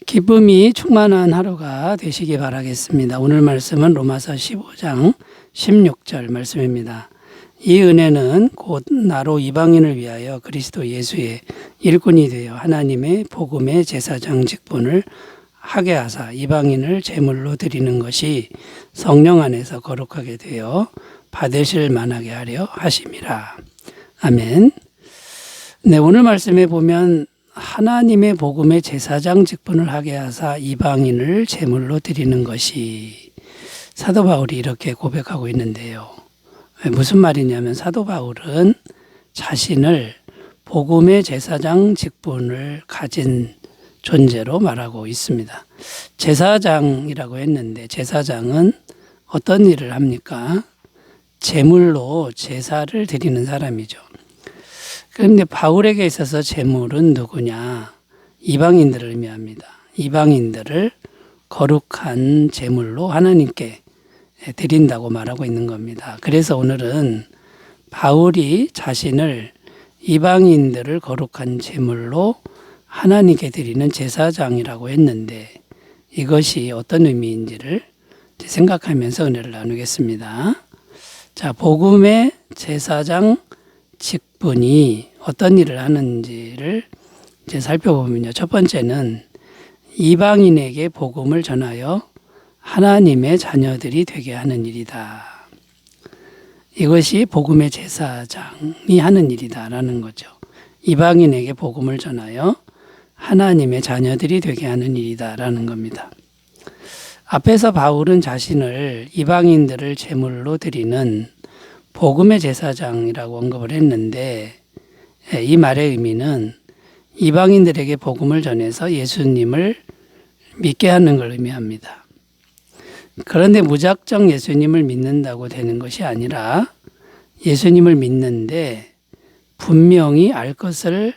기쁨이 충만한 하루가 되시기 바라겠습니다. 오늘 말씀은 로마서 15장 16절 말씀입니다. 이 은혜는 곧 나로 이방인을 위하여 그리스도 예수의 일꾼이 되어 하나님의 복음의 제사장 직분을 하게 하사 이방인을 제물로 드리는 것이 성령 안에서 거룩하게 되어 받으실 만하게 하려 하심이라. 아멘. 네, 오늘 말씀에 보면 하나님의 복음의 제사장 직분을 하게 하사 이방인을 제물로 드리는 것이, 사도 바울이 이렇게 고백하고 있는데요. 무슨 말이냐면 사도 바울은 자신을 복음의 제사장 직분을 가진 존재로 말하고 있습니다. 제사장이라고 했는데 제사장은 어떤 일을 합니까? 제물로 제사를 드리는 사람이죠. 그런데 바울에게 있어서 제물은 누구냐? 이방인들을 의미합니다. 이방인들을 거룩한 제물로 하나님께 드린다고 말하고 있는 겁니다. 그래서 오늘은 바울이 자신을 이방인들을 거룩한 제물로 하나님께 드리는 제사장이라고 했는데 이것이 어떤 의미인지를 생각하면서 은혜를 나누겠습니다. 자, 복음의 제사장 직분이 어떤 일을 하는지를 이제 살펴보면요. 첫 번째는 이방인에게 복음을 전하여 하나님의 자녀들이 되게 하는 일이다. 이것이 복음의 제사장이 하는 일이다라는 거죠. 이방인에게 복음을 전하여 하나님의 자녀들이 되게 하는 일이다라는 겁니다. 앞에서 바울은 자신을 이방인들을 제물로 드리는 복음의 제사장이라고 언급을 했는데 이 말의 의미는 이방인들에게 복음을 전해서 예수님을 믿게 하는 걸 의미합니다. 그런데 무작정 예수님을 믿는다고 되는 것이 아니라 예수님을 믿는데 분명히 알 것을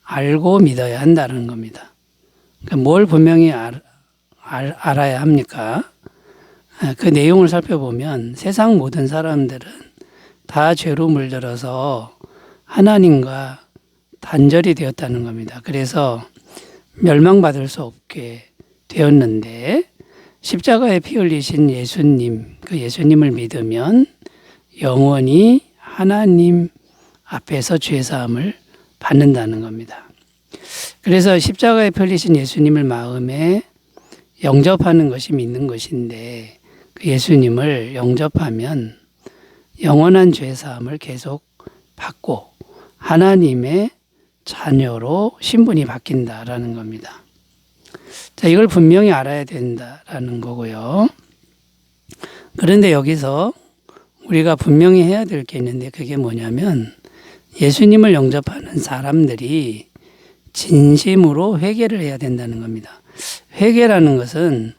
알고 믿어야 한다는 겁니다. 뭘 분명히 알아야 합니까? 그 내용을 살펴보면 세상 모든 사람들은 다 죄로 물들어서 하나님과 단절이 되었다는 겁니다. 그래서 멸망받을 수 없게 되었는데 십자가에 피 흘리신 예수님, 그 예수님을 믿으면 영원히 하나님 앞에서 죄사함을 받는다는 겁니다. 그래서 십자가에 피 흘리신 예수님을 마음에 영접하는 것이 믿는 것인데 그 예수님을 영접하면 영원한 죄사함을 계속 받고 하나님의 자녀로 신분이 바뀐다라는 겁니다. 자, 이걸 분명히 알아야 된다라는 거고요. 그런데 여기서 우리가 분명히 해야 될 게 있는데 그게 뭐냐면 예수님을 영접하는 사람들이 진심으로 회개를 해야 된다는 겁니다. 회개라는 것은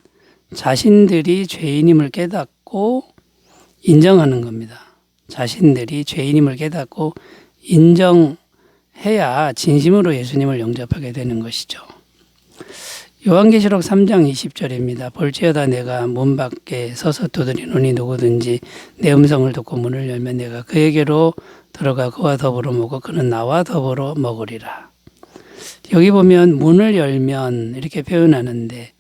자신들이 죄인임을 깨닫고 인정하는 겁니다. 자신들이 죄인임을 깨닫고 인정해야 진심으로 예수님을 영접하게 되는 것이죠. 요한계시록 3장 20절입니다. 볼지어다 내가 문 밖에 서서 두드리노니 누구든지 내 음성을 듣고 문을 열면 내가 그에게로 들어가 그와 더불어 먹고 그는 나와 더불어 먹으리라. 여기 보면 문을 열면 이렇게 표현하는데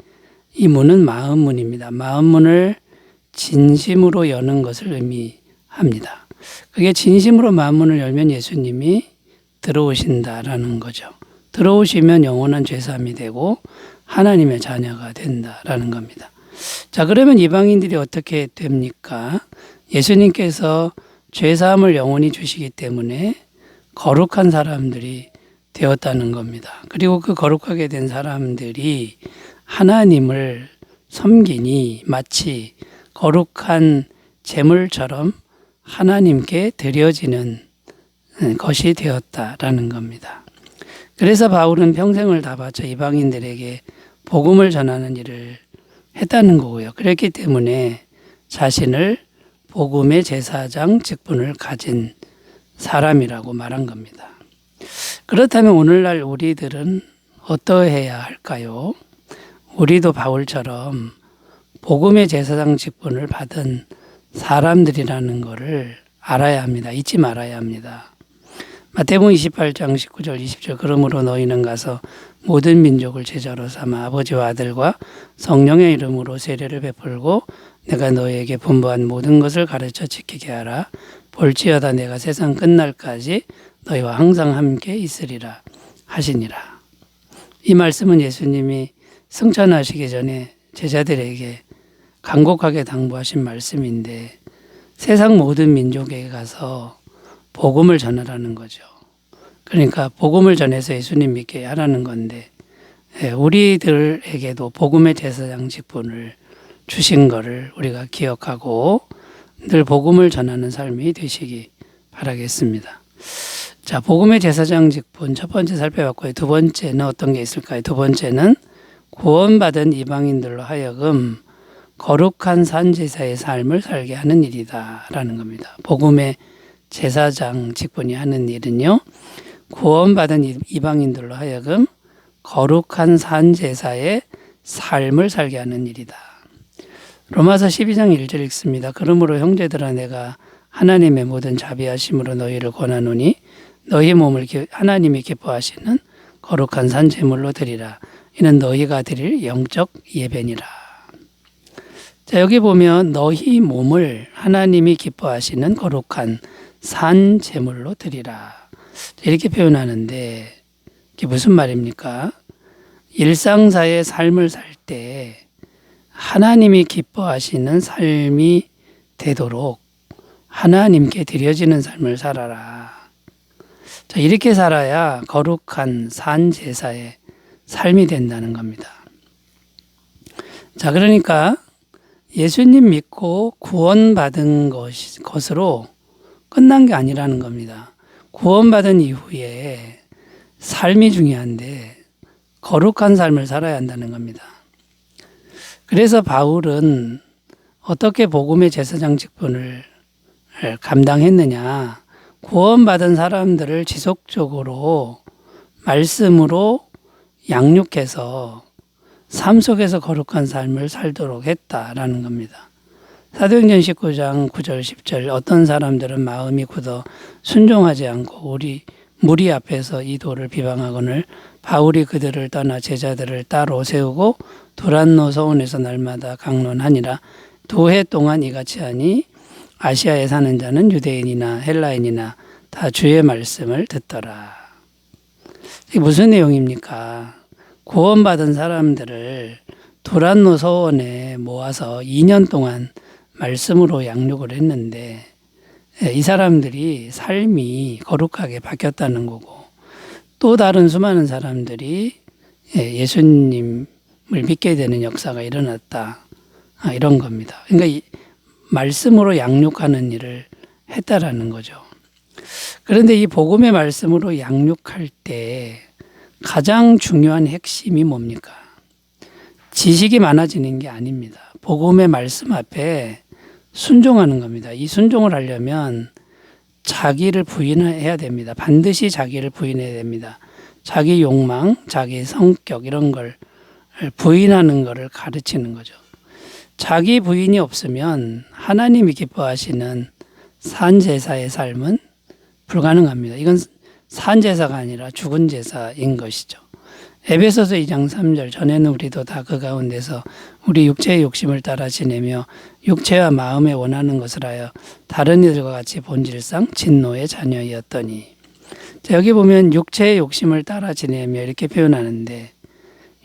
이 문은 마음문입니다. 마음문을 진심으로 여는 것을 의미합니다. 그게 진심으로 마음문을 열면 예수님이 들어오신다라는 거죠. 들어오시면 영원한 죄사함이 되고 하나님의 자녀가 된다라는 겁니다. 자, 그러면 이방인들이 어떻게 됩니까? 예수님께서 죄사함을 영원히 주시기 때문에 거룩한 사람들이 되었다는 겁니다. 그리고 그 거룩하게 된 사람들이 하나님을 섬기니 마치 거룩한 제물처럼 하나님께 드려지는 것이 되었다라는 겁니다. 그래서 바울은 평생을 다 바쳐 이방인들에게 복음을 전하는 일을 했다는 거고요. 그렇기 때문에 자신을 복음의 제사장 직분을 가진 사람이라고 말한 겁니다. 그렇다면 오늘날 우리들은 어떠해야 할까요? 우리도 바울처럼 복음의 제사장 직분을 받은 사람들이라는 것을 알아야 합니다. 잊지 말아야 합니다. 마태복음 28장 19절 20절 그러므로 너희는 가서 모든 민족을 제자로 삼아 아버지와 아들과 성령의 이름으로 세례를 베풀고 내가 너희에게 분부한 모든 것을 가르쳐 지키게 하라. 볼지어다 내가 세상 끝날까지 너희와 항상 함께 있으리라 하시니라. 이 말씀은 예수님이 승천하시기 전에 제자들에게 간곡하게 당부하신 말씀인데 세상 모든 민족에 가서 복음을 전하라는 거죠. 그러니까 복음을 전해서 예수님 믿게 하라는 건데 우리들에게도 복음의 제사장 직분을 주신 것을 우리가 기억하고 늘 복음을 전하는 삶이 되시기 바라겠습니다. 자, 복음의 제사장 직분 첫 번째 살펴봤고요. 두 번째는 어떤 게 있을까요? 두 번째는 구원받은 이방인들로 하여금 거룩한 산제사의 삶을 살게 하는 일이다 라는 겁니다. 복음의 제사장 직분이 하는 일은요, 구원받은 이방인들로 하여금 거룩한 산제사의 삶을 살게 하는 일이다. 로마서 12장 1절 읽습니다. 그러므로 형제들아 내가 하나님의 모든 자비하심으로 너희를 권하노니 너희 몸을 하나님이 기뻐하시는 거룩한 산제물로 드리라. 이는 너희가 드릴 영적 예배니라. 자, 여기 보면 너희 몸을 하나님이 기뻐하시는 거룩한 산제물로 드리라. 이렇게 표현하는데 이게 무슨 말입니까? 일상사의 삶을 살 때 하나님이 기뻐하시는 삶이 되도록 하나님께 드려지는 삶을 살아라. 자, 이렇게 살아야 거룩한 산제사의 삶이 된다는 겁니다. 자, 그러니까 예수님 믿고 구원받은 것으로 끝난 게 아니라는 겁니다. 구원받은 이후에 삶이 중요한데 거룩한 삶을 살아야 한다는 겁니다. 그래서 바울은 어떻게 복음의 제사장 직분을 감당했느냐. 구원받은 사람들을 지속적으로 말씀으로 양육해서 삶 속에서 거룩한 삶을 살도록 했다라는 겁니다. 사도행전 19장 9절 10절 어떤 사람들은 마음이 굳어 순종하지 않고 무리 앞에서 이 도를 비방하거늘 바울이 그들을 떠나 제자들을 따로 세우고 두란노 서원에서 날마다 강론하니라. 2해 동안 이같이 하니 아시아에 사는 자는 유대인이나 헬라인이나 다 주의 말씀을 듣더라. 이게 무슨 내용입니까? 구원받은 사람들을 두란노 서원에 모아서 2년 동안 말씀으로 양육을 했는데 이 사람들이 삶이 거룩하게 바뀌었다는 거고 또 다른 수많은 사람들이 예수님을 믿게 되는 역사가 일어났다. 이런 겁니다. 그러니까 이 말씀으로 양육하는 일을 했다라는 거죠. 그런데 이 복음의 말씀으로 양육할 때 가장 중요한 핵심이 뭡니까? 지식이 많아지는 게 아닙니다. 복음의 말씀 앞에 순종하는 겁니다. 이 순종을 하려면 자기를 부인해야 됩니다. 반드시 자기를 부인해야 됩니다. 자기 욕망, 자기 성격 이런 걸 부인하는 것을 가르치는 거죠. 자기 부인이 없으면 하나님이 기뻐하시는 산제사의 삶은 불가능합니다. 이건 산제사가 아니라 죽은 제사인 것이죠. 에베소서 2장 3절 전에는 우리도 다 그 가운데서 우리 육체의 욕심을 따라 지내며 육체와 마음에 원하는 것을 하여 다른 이들과 같이 본질상 진노의 자녀이었더니 자, 여기 보면 육체의 욕심을 따라 지내며 이렇게 표현하는데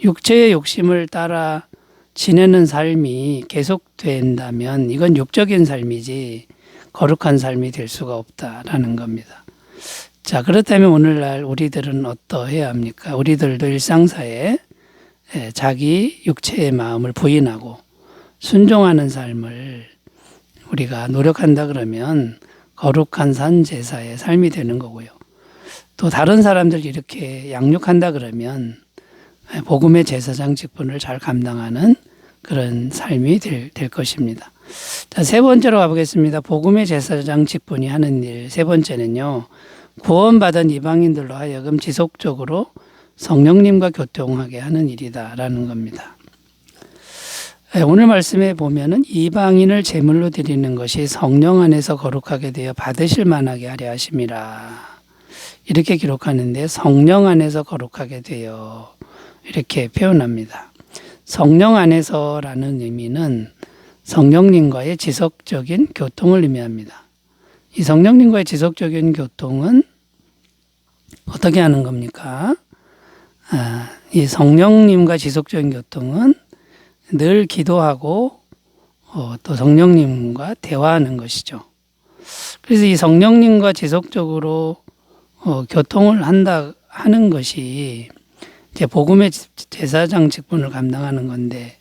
육체의 욕심을 따라 지내는 삶이 계속된다면 이건 육적인 삶이지 거룩한 삶이 될 수가 없다라는 겁니다. 자, 그렇다면 오늘날 우리들은 어떠해야 합니까? 우리들도 일상사에 자기 육체의 마음을 부인하고 순종하는 삶을 우리가 노력한다 그러면 거룩한 산제사의 삶이 되는 거고요. 또 다른 사람들 이렇게 양육한다 그러면 복음의 제사장 직분을 잘 감당하는 그런 삶이 될 것입니다. 자, 세 번째로 가보겠습니다. 복음의 제사장 직분이 하는 일. 세 번째는요. 구원받은 이방인들로 하여금 지속적으로 성령님과 교통하게 하는 일이다라는 겁니다. 오늘 말씀에 보면은 이방인을 제물로 드리는 것이 성령 안에서 거룩하게 되어 받으실 만하게 하려 하심이라. 이렇게 기록하는데 성령 안에서 거룩하게 되어 이렇게 표현합니다. 성령 안에서라는 의미는 성령님과의 지속적인 교통을 의미합니다. 이 성령님과의 지속적인 교통은 어떻게 하는 겁니까? 이 성령님과 지속적인 교통은 늘 기도하고 또 성령님과 대화하는 것이죠. 그래서 이 성령님과 지속적으로 교통을 하는 것이 이제 복음의 제사장 직분을 감당하는 건데,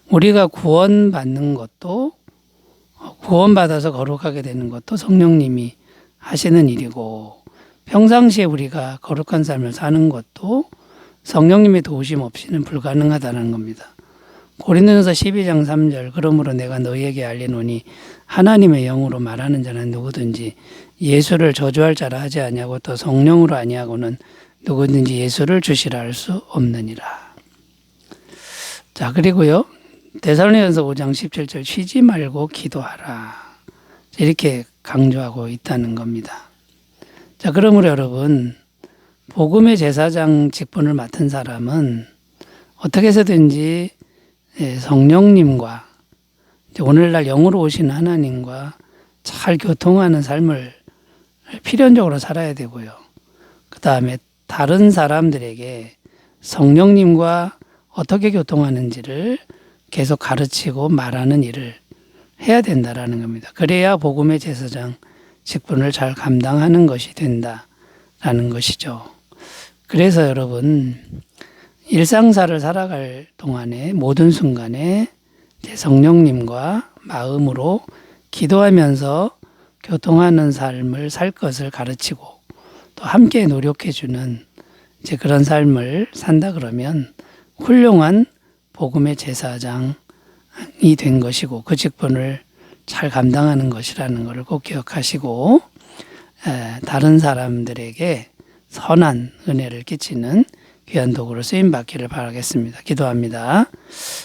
우리가 구원받는 것도 구원받아서 거룩하게 되는 것도 성령님이 하시는 일이고, 평상시에 우리가 거룩한 삶을 사는 것도 성령님의 도우심 없이는 불가능하다는 겁니다. 고린도전서 12장 3절 그러므로 내가 너희에게 알리노니 하나님의 영으로 말하는 자는 누구든지 예수를 저주할 자라 하지 아니하고 또 성령으로 아니하고는 누구든지 예수를 주시라 할 수 없느니라. 자, 그리고요, 데살로니가서 5장 17절 쉬지 말고 기도하라, 이렇게 강조하고 있다는 겁니다. 자, 그러므로 여러분, 복음의 제사장 직분을 맡은 사람은 어떻게 해서든지 성령님과 오늘날 영으로 오신 하나님과 잘 교통하는 삶을 필연적으로 살아야 되고요. 그 다음에 다른 사람들에게 성령님과 어떻게 교통하는지를 계속 가르치고 말하는 일을 해야 된다라는 겁니다. 그래야 복음의 제사장 직분을 잘 감당하는 것이 된다라는 것이죠. 그래서 여러분, 일상사를 살아갈 동안에 모든 순간에 성령님과 마음으로 기도하면서 교통하는 삶을 살 것을 가르치고 또 함께 노력해주는 이제 그런 삶을 산다 그러면 훌륭한 복음의 제사장이 된 것이고, 그 직분을 잘 감당하는 것이라는 것을 꼭 기억하시고, 다른 사람들에게 선한 은혜를 끼치는 귀한 도구로 쓰임받기를 바라겠습니다. 기도합니다.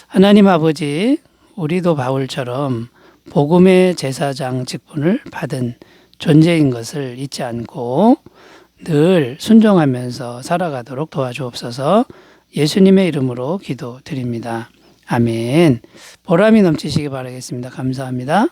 하나님 아버지, 우리도 바울처럼 복음의 제사장 직분을 받은 존재인 것을 잊지 않고 늘 순종하면서 살아가도록 도와주옵소서. 예수님의 이름으로 기도드립니다. 아멘. 보람이 넘치시기 바라겠습니다. 감사합니다.